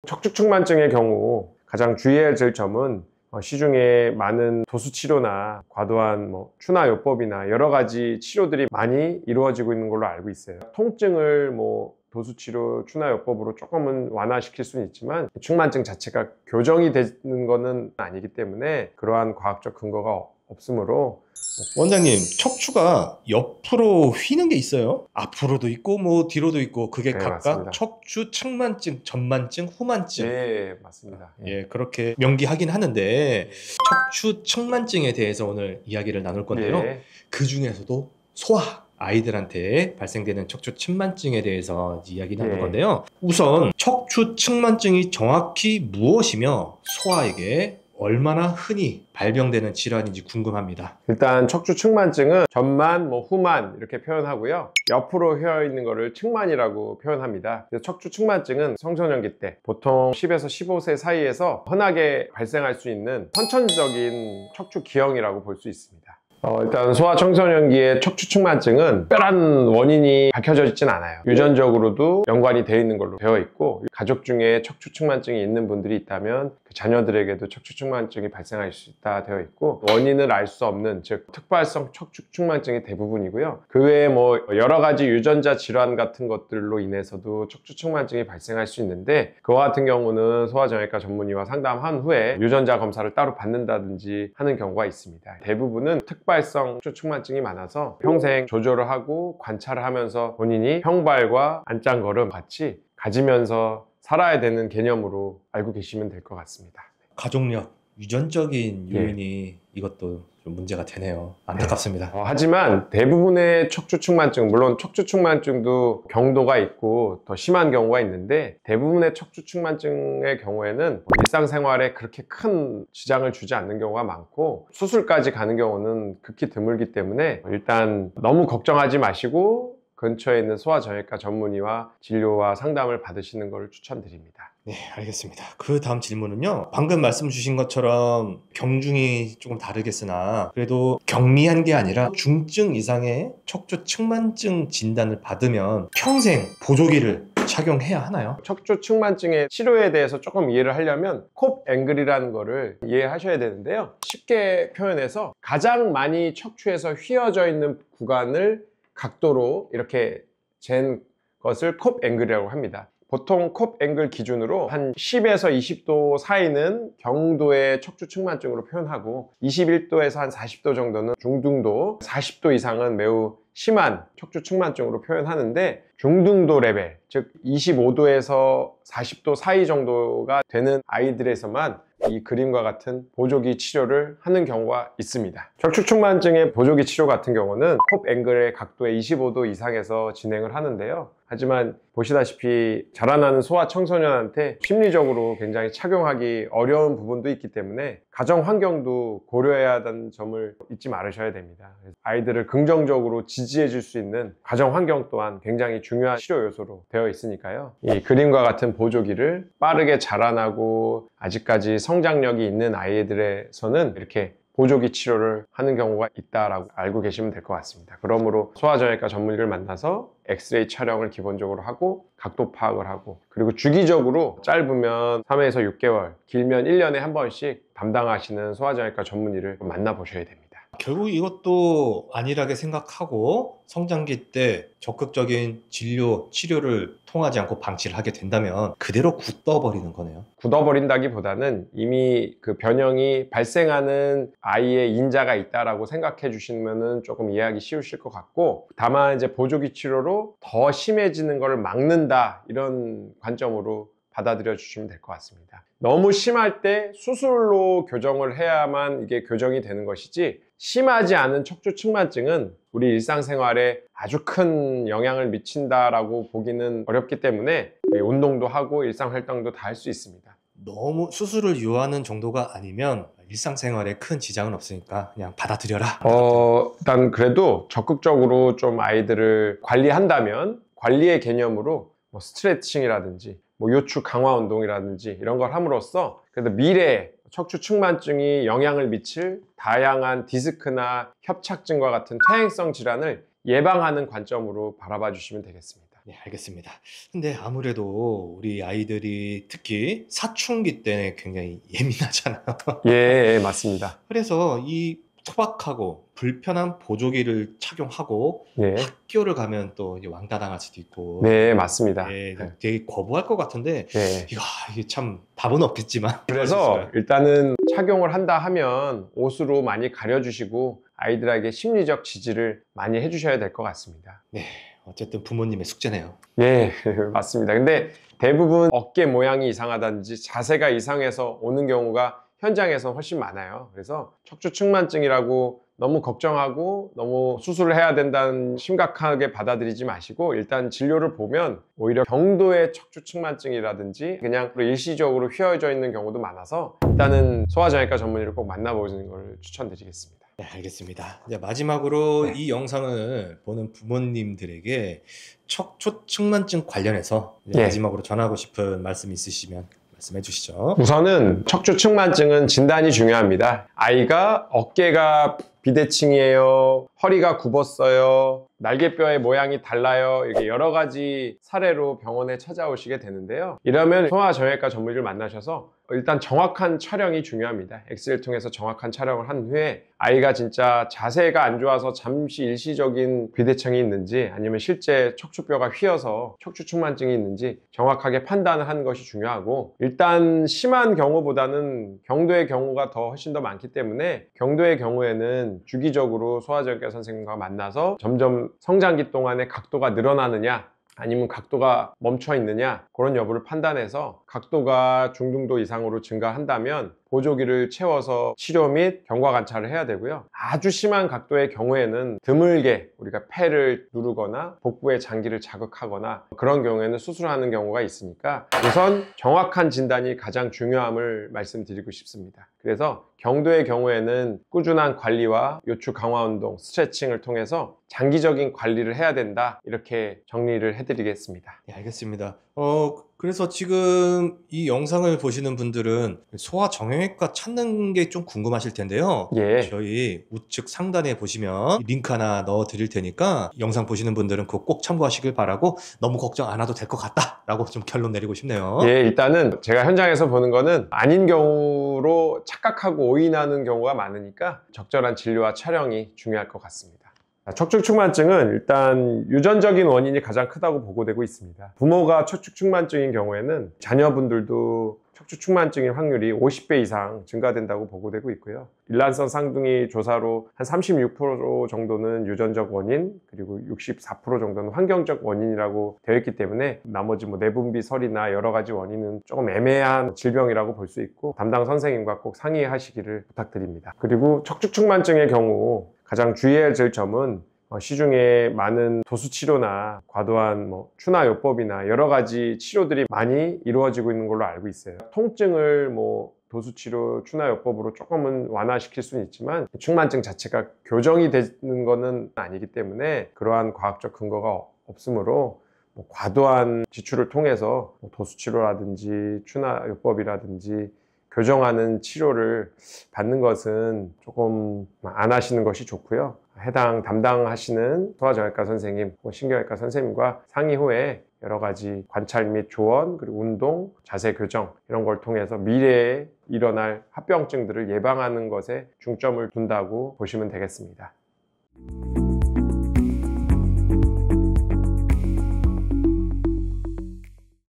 척추측만증의 경우 가장 주의해야 될 점은 시중에 많은 도수치료나 과도한 추나요법이나 여러 가지 치료들이 많이 이루어지고 있는 걸로 알고 있어요. 통증을 도수치료, 추나요법으로 조금은 완화시킬 수는 있지만 측만증 자체가 교정이 되는 것은 아니기 때문에 그러한 과학적 근거가 없으므로. 원장님, 척추가 옆으로 휘는 게 있어요. 앞으로도 있고 뒤로도 있고, 그게 네, 각각 맞습니다. 척추 측만증, 전만증, 후만증. 네, 맞습니다. 그렇게 명기하긴 하는데 척추 측만증에 대해서 오늘 이야기를 나눌 건데요. 네. 그 중에서도 소아 아이들한테 발생되는 척추 측만증에 대해서 이야기 나눌 네. 건데요. 우선 척추 측만증이 정확히 무엇이며 소아에게 얼마나 흔히 발병되는 질환인지 궁금합니다. 일단 척추측만증은 전만, 후만 이렇게 표현하고요. 옆으로 휘어 있는 거를 측만이라고 표현합니다. 척추측만증은 청소년기 때 보통 10에서 15세 사이에서 흔하게 발생할 수 있는 선천적인 척추 기형이라고 볼 수 있습니다. 일단 소아 청소년기의 척추측만증은 특별한 원인이 밝혀져 있진 않아요. 유전적으로도 연관이 되어 있는 걸로 되어 있고, 가족 중에 척추측만증이 있는 분들이 있다면 그 자녀들에게도 척추측만증이 발생할 수 있다 되어 있고, 원인을 알 수 없는, 즉 특발성 척추측만증이 대부분이고요. 그 외에 여러 가지 유전자 질환 같은 것들로 인해서도 척추측만증이 발생할 수 있는데, 그와 같은 경우는 소아정형외과 전문의와 상담한 후에 유전자 검사를 따로 받는다든지 하는 경우가 있습니다. 대부분은 특발성 척추측만증이 많아서 평생 조절을 하고 관찰을 하면서 본인이 평발과 안짱걸음 같이 가지면서 살아야 되는 개념으로 알고 계시면 될 것 같습니다. 가족력, 유전적인 요인이 이것도 좀 문제가 되네요. 안타깝습니다. 하지만 대부분의 척추측만증, 물론 척추측만증도 경도가 있고 더 심한 경우가 있는데, 대부분의 척추측만증의 경우에는 일상생활에 그렇게 큰 지장을 주지 않는 경우가 많고, 수술까지 가는 경우는 극히 드물기 때문에 일단 너무 걱정하지 마시고 근처에 있는 소아정형외과 전문의와 진료와 상담을 받으시는 것을 추천드립니다. 네, 알겠습니다. 그 다음 질문은요. 방금 말씀 주신 것처럼 경중이 조금 다르겠으나 그래도 경미한 게 아니라 중증 이상의 척추 측만증 진단을 받으면 평생 보조기를 착용해야 하나요? 척추 측만증의 치료에 대해서 조금 이해를 하려면 콥 앵글이라는 거를 이해하셔야 되는데요. 쉽게 표현해서 가장 많이 척추에서 휘어져 있는 구간을 각도로 이렇게 잰 것을 콥 앵글이라고 합니다. 보통 콥 앵글 기준으로 한 10에서 20도 사이는 경도의 척추 측만증으로 표현하고, 21도에서 한 40도 정도는 중등도, 40도 이상은 매우 심한 척추 측만증으로 표현하는데, 중등도 레벨, 즉 25도에서 40도 사이 정도가 되는 아이들에서만 이 그림과 같은 보조기 치료를 하는 경우가 있습니다. 척추측만증의 보조기 치료 같은 경우는 콥 앵글의 각도의 25도 이상에서 진행을 하는데요. 하지만 보시다시피 자라나는 소아 청소년한테 심리적으로 굉장히 착용하기 어려운 부분도 있기 때문에 가정 환경도 고려해야 한다는 점을 잊지 말으셔야 됩니다. 아이들을 긍정적으로 지지해 줄 수 있는 가정 환경 또한 굉장히 중요한 치료 요소로 되어 있으니까요. 이 그림과 같은 보조기를 빠르게 자라나고 아직까지 성장력이 있는 아이들에서는 이렇게 보조기 치료를 하는 경우가 있다라고 알고 계시면 될 것 같습니다. 그러므로 소아정형외과 전문의를 만나서 엑스레이 촬영을 기본적으로 하고 각도 파악을 하고, 그리고 주기적으로 짧으면 3에서 6개월, 길면 1년에 한 번씩 담당하시는 소아정형외과 전문의를 만나보셔야 됩니다. 결국 이것도 안일하게 생각하고 성장기 때 적극적인 진료, 치료를 통하지 않고 방치를 하게 된다면 그대로 굳어버리는 거네요. 굳어버린다기보다는 이미 그 변형이 발생하는 아이의 인자가 있다라고 생각해 주시면 조금 이해하기 쉬우실 것 같고, 다만 이제 보조기 치료로 더 심해지는 것을 막는다, 이런 관점으로 받아들여 주시면 될 것 같습니다. 너무 심할 때 수술로 교정을 해야만 이게 교정이 되는 것이지, 심하지 않은 척추 측만증은 우리 일상생활에 아주 큰 영향을 미친다라고 보기는 어렵기 때문에 운동도 하고 일상활동도 다 할 수 있습니다. 너무 수술을 요하는 정도가 아니면 일상생활에 큰 지장은 없으니까 그냥 받아들여라. 일단 그래도 적극적으로 좀 아이들을 관리한다면 관리의 개념으로 스트레칭이라든지 요추 강화 운동이라든지 이런 걸 함으로써 그래도 미래에 척추 측만증이 영향을 미칠 다양한 디스크나 협착증과 같은 퇴행성 질환을 예방하는 관점으로 바라봐 주시면 되겠습니다. 네, 알겠습니다. 근데 아무래도 우리 아이들이 특히 사춘기 때 굉장히 예민하잖아요. 예, 맞습니다. 그래서 이 투박하고 불편한 보조기를 착용하고 예, 학교를 가면 또 이제 왕따 당할 수도 있고, 네, 맞습니다. 예, 네. 되게 거부할 것 같은데, 예. 이게 참 답은 없겠지만. 그래서 일단은 착용을 한다 하면 옷으로 많이 가려주시고 아이들에게 심리적 지지를 많이 해주셔야 될 것 같습니다. 네, 어쨌든 부모님의 숙제네요. 예, 맞습니다. 근데 대부분 어깨 모양이 이상하다든지 자세가 이상해서 오는 경우가 현장에서 훨씬 많아요. 그래서 척추측만증이라고 너무 걱정하고 너무 수술을 해야 된다는 심각하게 받아들이지 마시고 일단 진료를 보면 오히려 경도의 척추측만증이라든지 그냥 일시적으로 휘어져 있는 경우도 많아서 일단은 소아정형외과 전문의를 꼭 만나보시는 걸 추천드리겠습니다. 네, 알겠습니다. 이제 마지막으로 이 영상을 보는 부모님들에게 척추측만증 관련해서 이제 예. 마지막으로 전하고 싶은 말씀 있으시면 말씀해 주시죠. 우선은 척추측만증은 진단이 중요합니다. 아이가 어깨가 비대칭이에요, 허리가 굽었어요, 날개뼈의 모양이 달라요, 이렇게 여러 가지 사례로 병원에 찾아오시게 되는데요. 이러면 소아정형외과 전문의를 만나셔서 일단 정확한 촬영이 중요합니다. 엑스레이를 통해서 정확한 촬영을 한 후에 아이가 진짜 자세가 안 좋아서 잠시 일시적인 비대칭이 있는지 아니면 실제 척추뼈가 휘어서 척추측만증이 있는지 정확하게 판단을 하는 것이 중요하고, 일단 심한 경우보다는 경도의 경우가 훨씬 더 많기 때문에 경도의 경우에는 주기적으로 소아정형외과 선생님과 만나서 점점 성장기 동안에 각도가 늘어나느냐 아니면 각도가 멈춰 있느냐 그런 여부를 판단해서 각도가 중등도 이상으로 증가한다면 보조기를 채워서 치료 및 경과 관찰을 해야 되고요. 아주 심한 각도의 경우에는 드물게 우리가 폐를 누르거나 복부의 장기를 자극하거나 그런 경우에는 수술하는 경우가 있으니까 우선 정확한 진단이 가장 중요함을 말씀드리고 싶습니다. 그래서 경도의 경우에는 꾸준한 관리와 요추 강화 운동, 스트레칭을 통해서 장기적인 관리를 해야 된다, 이렇게 정리를 해드리겠습니다. 네, 알겠습니다. 그래서 지금 이 영상을 보시는 분들은 소아정형외과 찾는 게 좀 궁금하실 텐데요. 예. 저희 우측 상단에 보시면 링크 하나 넣어 드릴 테니까 영상 보시는 분들은 그거 꼭 참고하시길 바라고, 너무 걱정 안 해도 될 것 같다라고 좀 결론 내리고 싶네요. 예, 일단은 제가 현장에서 보는 거는 아닌 경우로 착각하고 오인하는 경우가 많으니까 적절한 진료와 촬영이 중요할 것 같습니다. 척추측만증은 일단 유전적인 원인이 가장 크다고 보고되고 있습니다. 부모가 척추측만증인 경우에는 자녀분들도 척추측만증인 확률이 50배 이상 증가된다고 보고되고 있고요. 일란성 쌍둥이 조사로 한 36% 정도는 유전적 원인, 그리고 64% 정도는 환경적 원인이라고 되어 있기 때문에 나머지 내분비설이나 여러 가지 원인은 조금 애매한 질병이라고 볼 수 있고 담당 선생님과 꼭 상의하시기를 부탁드립니다. 그리고 척추측만증의 경우 가장 주의해야 될 점은 시중에 많은 도수치료나 과도한 추나요법이나 여러 가지 치료들이 많이 이루어지고 있는 걸로 알고 있어요. 통증을 도수치료, 추나요법으로 조금은 완화시킬 수는 있지만 측만증 자체가 교정이 되는 것은 아니기 때문에 그러한 과학적 근거가 없으므로 과도한 지출을 통해서 도수치료라든지 추나요법이라든지 교정하는 치료를 받는 것은 조금 안 하시는 것이 좋고요. 해당 담당하시는 소아정형외과 선생님 혹은 신경외과 선생님과 상의 후에 여러 가지 관찰 및 조언, 그리고 운동, 자세 교정 이런 걸 통해서 미래에 일어날 합병증들을 예방하는 것에 중점을 둔다고 보시면 되겠습니다.